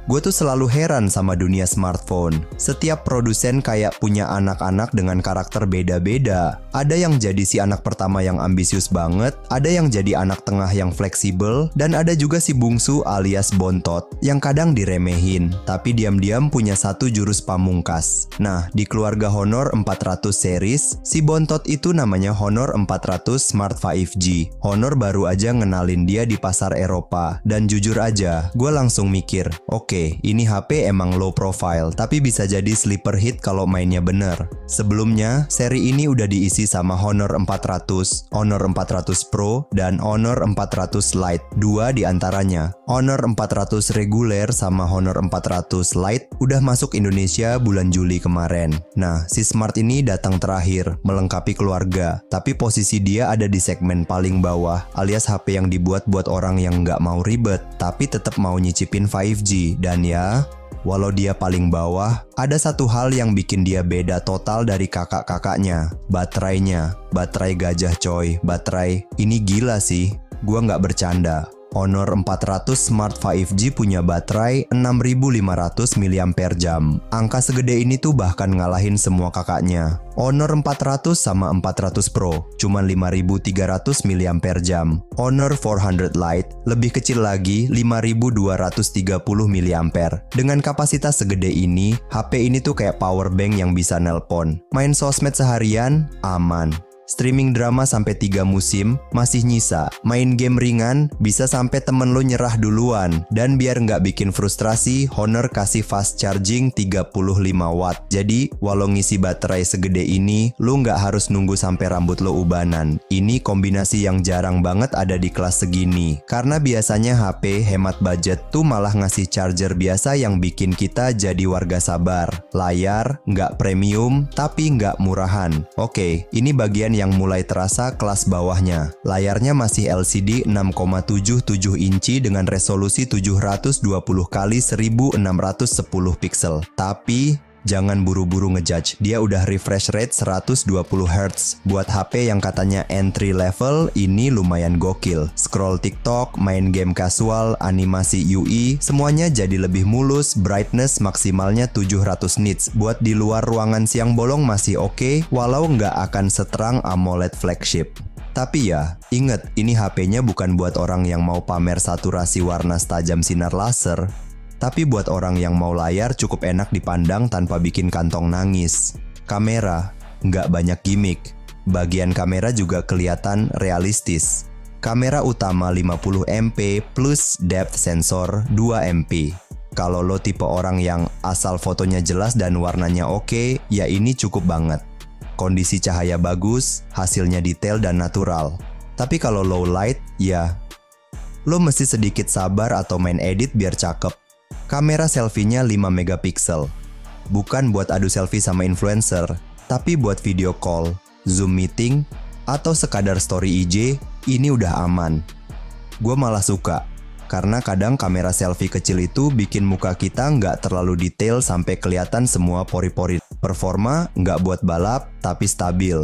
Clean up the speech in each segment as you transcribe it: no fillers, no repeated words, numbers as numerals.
Gue tuh selalu heran sama dunia smartphone. Setiap produsen kayak punya anak-anak dengan karakter beda-beda. Ada yang jadi si anak pertama yang ambisius banget, ada yang jadi anak tengah yang fleksibel, dan ada juga si bungsu alias bontot yang kadang diremehin, tapi diam-diam punya satu jurus pamungkas. Nah, di keluarga Honor 400 series, si bontot itu namanya Honor 400 Smart 5G. Honor baru aja ngenalin dia di pasar Eropa, dan jujur aja, gue langsung mikir, oke, ini HP emang low profile, tapi bisa jadi sleeper hit kalau mainnya bener. Sebelumnya, seri ini udah diisi sama Honor 400, Honor 400 Pro, dan Honor 400 Lite. Dua di antaranya, Honor 400 reguler sama Honor 400 Lite udah masuk Indonesia bulan Juli kemarin. Nah, si Smart ini datang terakhir, melengkapi keluarga, tapi posisi dia ada di segmen paling bawah, alias HP yang dibuat buat orang yang nggak mau ribet, tapi tetap mau nyicipin 5G. Dan ya, walau dia paling bawah, ada satu hal yang bikin dia beda total dari kakak-kakaknya. Baterainya. Baterai gajah coy. Baterai. Ini gila sih. Gua nggak bercanda. Honor 400 Smart 5G punya baterai 6500 mAh. Angka segede ini tuh bahkan ngalahin semua kakaknya. Honor 400 sama 400 Pro cuman 5300 mAh. Honor 400 Lite lebih kecil lagi, 5230 mAh. Dengan kapasitas segede ini, HP ini tuh kayak power bank yang bisa nelpon. Main sosmed seharian, aman. Streaming drama sampai 3 musim, masih nyisa. Main game ringan, bisa sampai temen lo nyerah duluan. Dan biar nggak bikin frustrasi, Honor kasih fast charging 35 watt. Jadi, walau ngisi baterai segede ini, lo nggak harus nunggu sampai rambut lo ubanan. Ini kombinasi yang jarang banget ada di kelas segini. Karena biasanya HP hemat budget tuh malah ngasih charger biasa yang bikin kita jadi warga sabar. Layar, nggak premium, tapi nggak murahan. Oke, ini bagian yang mulai terasa kelas bawahnya. Layarnya masih LCD 6,77 inci dengan resolusi 720 x 1610 pixel. Tapi jangan buru-buru ngejudge, dia udah refresh rate 120 Hz. Buat HP yang katanya entry level, ini lumayan gokil. Scroll TikTok, main game casual, animasi UI, semuanya jadi lebih mulus. Brightness maksimalnya 700 nits. Buat di luar ruangan siang bolong masih oke, walau nggak akan seterang AMOLED flagship. Tapi ya, inget, ini HP-nya bukan buat orang yang mau pamer saturasi warna setajam sinar laser. Tapi buat orang yang mau layar cukup enak dipandang tanpa bikin kantong nangis. Kamera, nggak banyak gimmick. Bagian kamera juga kelihatan realistis. Kamera utama 50MP plus depth sensor 2MP. Kalau lo tipe orang yang asal fotonya jelas dan warnanya oke, ya ini cukup banget. Kondisi cahaya bagus, hasilnya detail dan natural. Tapi kalau low light, ya lo mesti sedikit sabar atau main edit biar cakep. Kamera selfie-nya 5 megapiksel. Bukan buat adu selfie sama influencer, tapi buat video call, Zoom meeting, atau sekadar story IG, ini udah aman. Gue malah suka, karena kadang kamera selfie kecil itu bikin muka kita nggak terlalu detail sampai kelihatan semua pori-pori. Performa nggak buat balap, tapi stabil.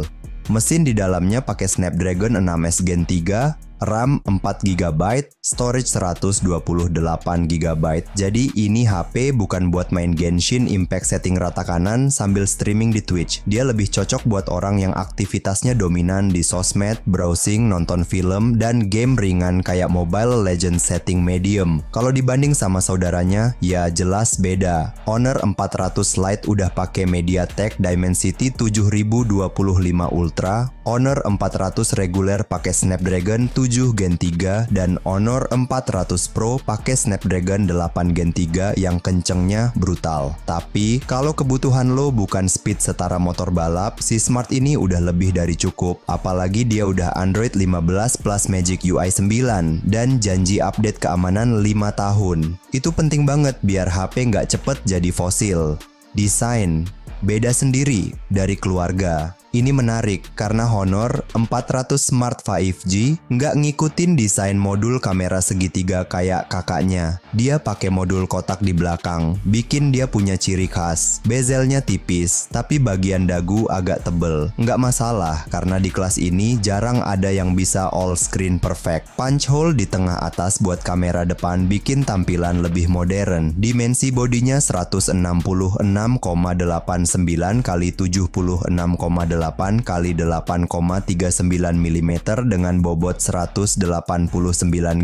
Mesin di dalamnya pakai Snapdragon 6S Gen 3, RAM 4GB, storage 128GB. Jadi ini HP bukan buat main Genshin Impact setting rata kanan sambil streaming di Twitch. Dia lebih cocok buat orang yang aktivitasnya dominan di sosmed, browsing, nonton film, dan game ringan kayak Mobile Legends setting medium. Kalau dibanding sama saudaranya, ya jelas beda. Honor 400 Lite udah pakai MediaTek Dimensity 7025 Ultra, Honor 400 reguler pakai Snapdragon 7 Gen 3 dan Honor 400 Pro pakai Snapdragon 8 Gen 3 yang kencengnya brutal. Tapi kalau kebutuhan lo bukan speed setara motor balap, si Smart ini udah lebih dari cukup. Apalagi dia udah Android 15 plus Magic UI 9 dan janji update keamanan 5 tahun. Itu penting banget biar HP nggak cepet jadi fosil. Desain. Beda sendiri dari keluarga. Ini menarik karena Honor 400 Smart 5G nggak ngikutin desain modul kamera segitiga kayak kakaknya. Dia pakai modul kotak di belakang, bikin dia punya ciri khas. Bezelnya tipis, tapi bagian dagu agak tebel. Nggak masalah, karena di kelas ini jarang ada yang bisa all screen perfect. Punch hole di tengah atas buat kamera depan bikin tampilan lebih modern. Dimensi bodinya 166,89 x 76,8 kali 8,39 mm dengan bobot 189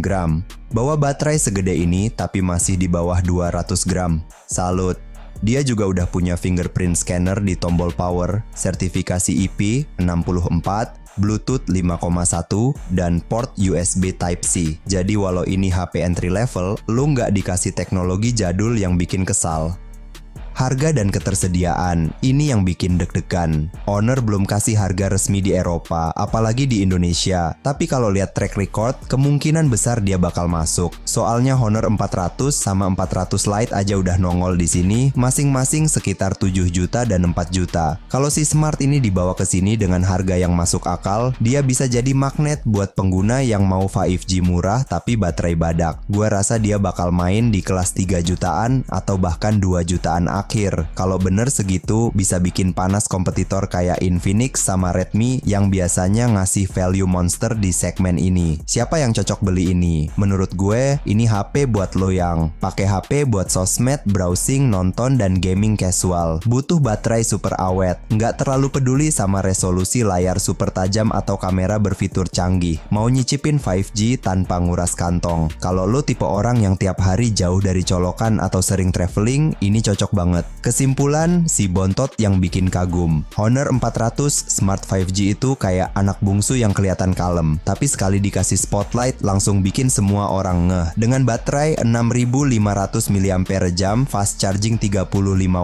gram. Bawa baterai segede ini tapi masih di bawah 200 gram. Salut. Dia juga udah punya fingerprint scanner di tombol power, sertifikasi IP64, Bluetooth 5,1, dan port USB Type-C. Jadi walau ini HP entry level, lu nggak dikasih teknologi jadul yang bikin kesal. Harga dan ketersediaan, ini yang bikin deg-degan. Honor belum kasih harga resmi di Eropa, apalagi di Indonesia. Tapi kalau lihat track record, kemungkinan besar dia bakal masuk. Soalnya Honor 400 sama 400 Lite aja udah nongol di sini, masing-masing sekitar 7 juta dan 4 juta. Kalau si Smart ini dibawa ke sini dengan harga yang masuk akal, dia bisa jadi magnet buat pengguna yang mau 5G murah tapi baterai badak. Gua rasa dia bakal main di kelas 3 jutaan atau bahkan 2 jutaan akhir. Kalau bener segitu bisa bikin panas kompetitor kayak Infinix sama Redmi yang biasanya ngasih value monster di segmen ini. Siapa yang cocok beli ini? Menurut gue, ini HP buat lo yang pakai HP buat sosmed, browsing, nonton, dan gaming casual. Butuh baterai super awet. Nggak terlalu peduli sama resolusi layar super tajam atau kamera berfitur canggih. Mau nyicipin 5G tanpa nguras kantong. Kalau lo tipe orang yang tiap hari jauh dari colokan atau sering traveling, ini cocok banget. Kesimpulan, si bontot yang bikin kagum. Honor 400 Smart 5G itu kayak anak bungsu yang kelihatan kalem, tapi sekali dikasih spotlight langsung bikin semua orang ngeh. Dengan baterai 6500 mAh, fast charging 35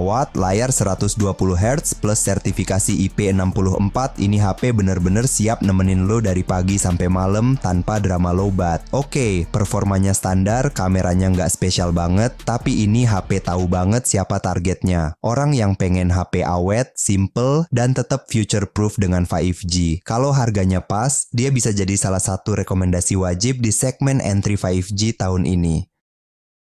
watt, layar 120 Hz plus sertifikasi IP64, ini HP bener-bener siap nemenin lo dari pagi sampai malam tanpa drama lobat. Oke, performanya standar, kameranya nggak spesial banget, tapi ini HP tahu banget siapa targetnya. Orang yang pengen HP awet, simple, dan tetap future proof dengan 5G. Kalau harganya pas, dia bisa jadi salah satu rekomendasi wajib di segmen entry 5G tahun ini.